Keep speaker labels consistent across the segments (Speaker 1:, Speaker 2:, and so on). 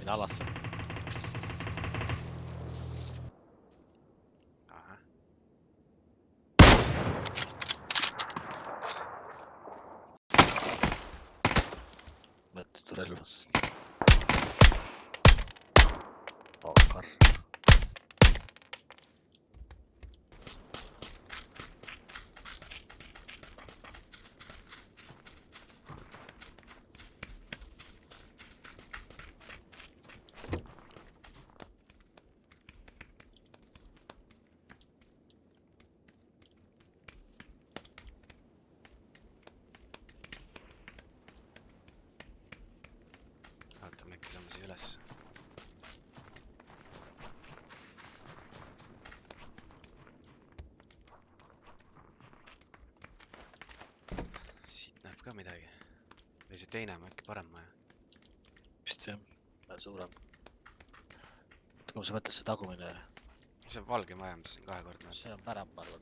Speaker 1: Sinna alasse.
Speaker 2: Ahah.
Speaker 1: Mõttetu relvas. Paukar.
Speaker 2: Vaatame äkki saame siia üles. Siit näeb ka midagi. Või see teine on äkki parem maja.
Speaker 1: Vist jah, suurem. Kui sa mõtled see tagumine,
Speaker 2: See on valge maja, mis on kahekordne.
Speaker 1: see on pärem, ma arvan.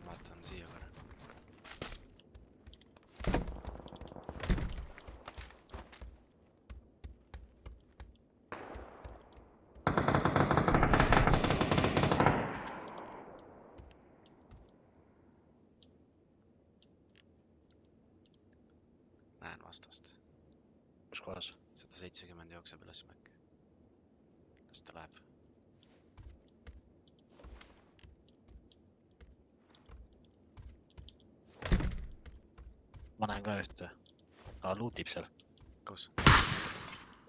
Speaker 2: Vaatan siia korra. Näen vastast.
Speaker 1: Kus kohas?
Speaker 2: 170 jookseb üles mäkki. Las ta läheb.
Speaker 1: Ma näen ka ühte. Luutib seal.
Speaker 2: Kus?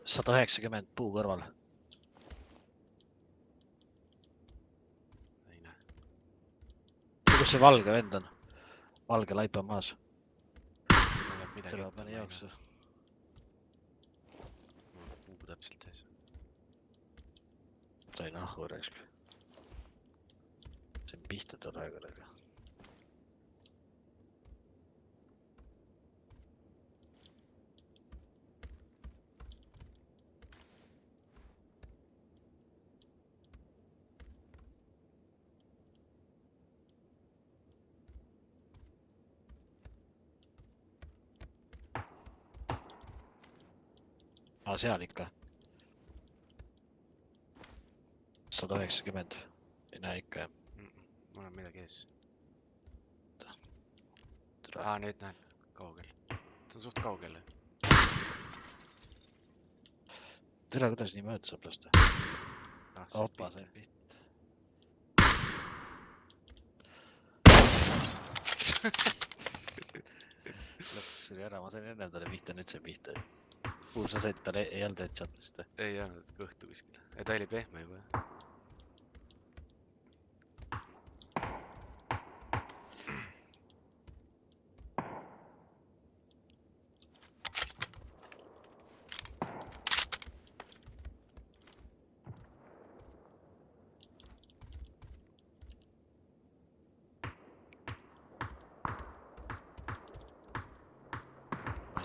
Speaker 1: 190 puu kõrval.
Speaker 2: Ei näe.
Speaker 1: Kus see valge vend on? Valge laip on maas.
Speaker 2: Mul jääb midagi
Speaker 1: Tere,
Speaker 2: ette,
Speaker 1: pani
Speaker 2: ma ei
Speaker 1: jooksu.
Speaker 2: näe. Mul on puu täpselt ees.
Speaker 1: Sai nahku raisk. See on pihta tal aegadega. Seal ikka. 190. Ei näe ikka jah.
Speaker 2: Mul on midagi ees.
Speaker 1: Tere.
Speaker 2: Nüüd näen. Kaugel. Ta on suht kaugel.
Speaker 1: Tere, kuidas nii mööda saab lasta? Opa, sain pihta. Lõpuks oli ära, ma sain enne talle pihta, nüüd sain pihta. Kuhu sa said talle, ei olnud headshotist?
Speaker 2: Ei olnud kõhtu kuskil. Ta oli pehme juba.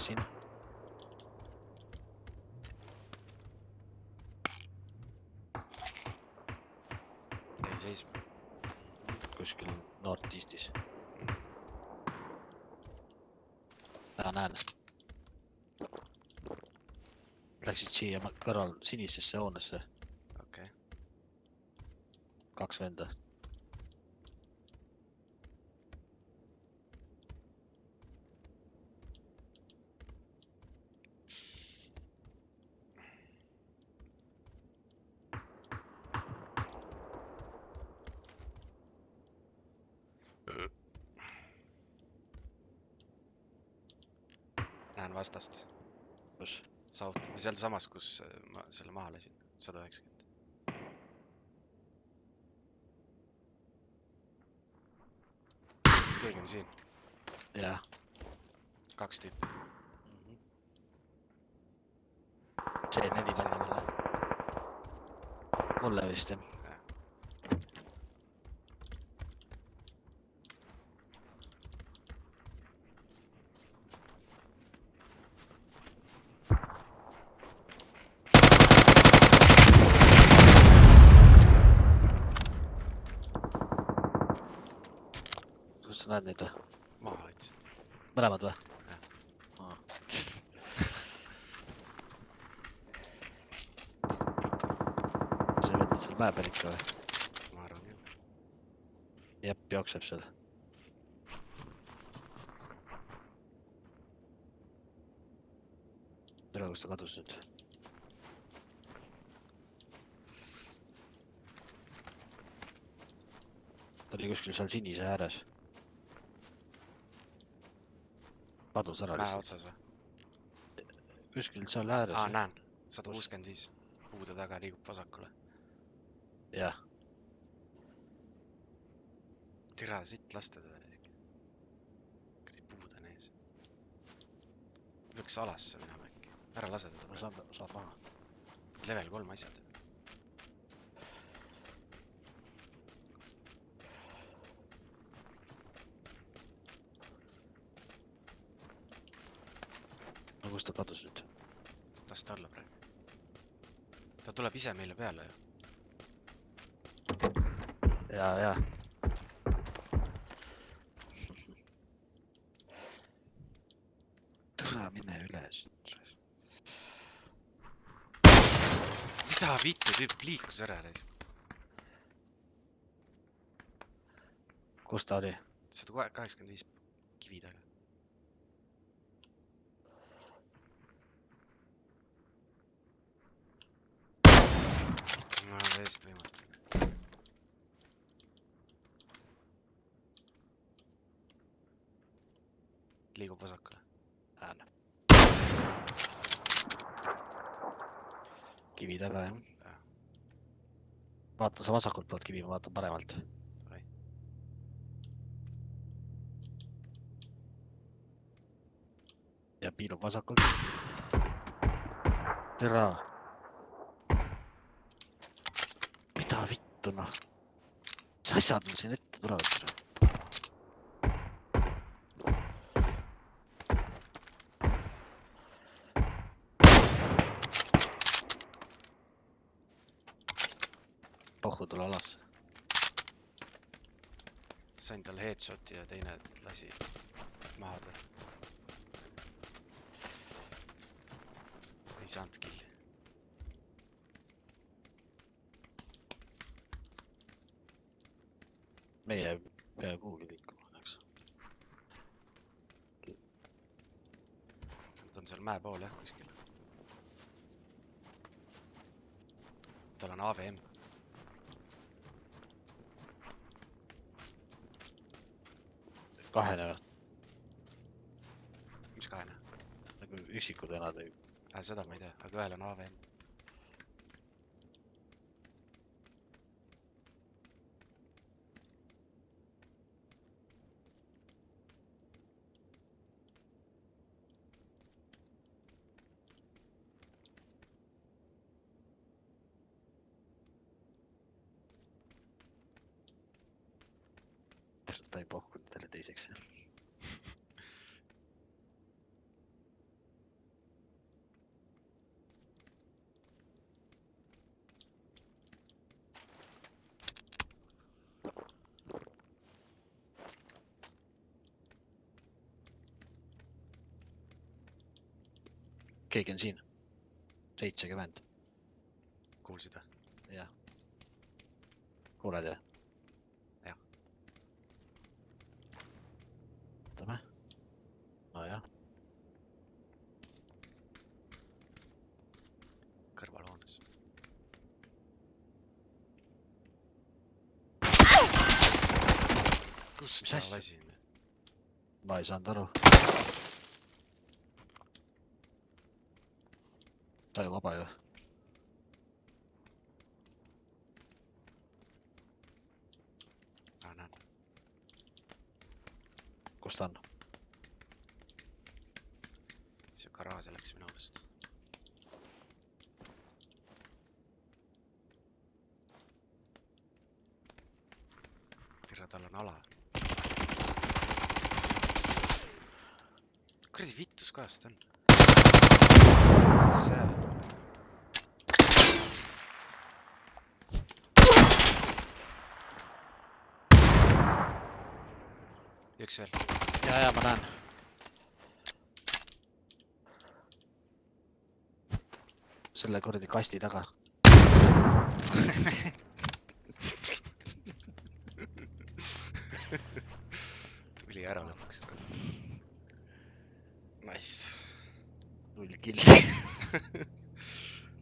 Speaker 1: Siin.
Speaker 2: Jäi seisma.
Speaker 1: Kuskil North-Eastis. Näen. Läksid siia kõrval sinisesse hoonesse.
Speaker 2: Okei.
Speaker 1: 2 venda.
Speaker 2: Näen vastast.
Speaker 1: Kus?
Speaker 2: South. Või seal samas, kus ma selle maha lasin. 190. Keegi on siin.
Speaker 1: Jah.
Speaker 2: 2 tüüpi.
Speaker 1: C4 pandi mulle. Mulle vist jah. Kus sa näed neid või?
Speaker 2: Maha võtsin.
Speaker 1: Mõlemad või?
Speaker 2: Jah.
Speaker 1: mäe peal ikka või?
Speaker 2: Ma arvan küll.
Speaker 1: Jepp jookseb seal. Tere, kus ta kadus nüüd? Ta oli kuskil seal sinise ääres. Kadus ära
Speaker 2: Mäe
Speaker 1: lihtsalt.
Speaker 2: otsas või?
Speaker 1: Kuskil seal ääres.
Speaker 2: Näen. 165. Puude taga liigub vasakule.
Speaker 1: Jah.
Speaker 2: Tira sitt lasta teda isegi. Kõrdi puud on ees. Peaks alasse minema äkki. Ära lase teda.
Speaker 1: Ma saan maha.
Speaker 2: Level 3 asjad.
Speaker 1: No kus ta kadus nüüd?
Speaker 2: Las ta olla praegu. Ta tuleb ise meile peale ju.
Speaker 1: Ja. Tule mine üle siit.
Speaker 2: Mida vittu tüüp liikus ära reis?
Speaker 1: Kus ta oli?
Speaker 2: 185 kivi taga. No täiesti võimatu. Liigub vasakule.
Speaker 1: Näen. Kivi taga jah. Vaata sa vasakult poolt kivi, ma vaatan paremalt. Ja piilub vasakult. Tere. Mida vittu noh? Mis asjad mul siin ette tulevad? Pohhu tule alasse.
Speaker 2: Sain tal headshoti ja teine lasi maha ta. Ei saanud killi.
Speaker 1: Meie pea kuhugi liikuma, eks.
Speaker 2: Nad on seal mäe pool jah kuskil. Tal on AVM.
Speaker 1: Kahene või?
Speaker 2: Mis kahene?
Speaker 1: Nagu üksikud elad või?
Speaker 2: Seda ma ei tea, aga ühel on AVM.
Speaker 1: Ta ei pohkunud talle teiseks. Keegi on siin. 70.
Speaker 2: Kuulsid või?
Speaker 1: Jah. Kuuled jah?
Speaker 2: Jah.
Speaker 1: Võtame. No jah.
Speaker 2: Kõrvalhoones. Kus
Speaker 1: Mis
Speaker 2: ta
Speaker 1: asja?
Speaker 2: lasin?
Speaker 1: Ma ei saanud aru. Ta ju vaba ju.
Speaker 2: Näen.
Speaker 1: Kus ta on?
Speaker 2: See garaaž läks minu arust. Tere, tal on ala. Kuradi vittus kohas ta on. Seal. Üks veel.
Speaker 1: Ja, ma näen. Selle kuradi kasti taga.
Speaker 2: tuli ära lõpuks . Nice .
Speaker 1: 0 killi .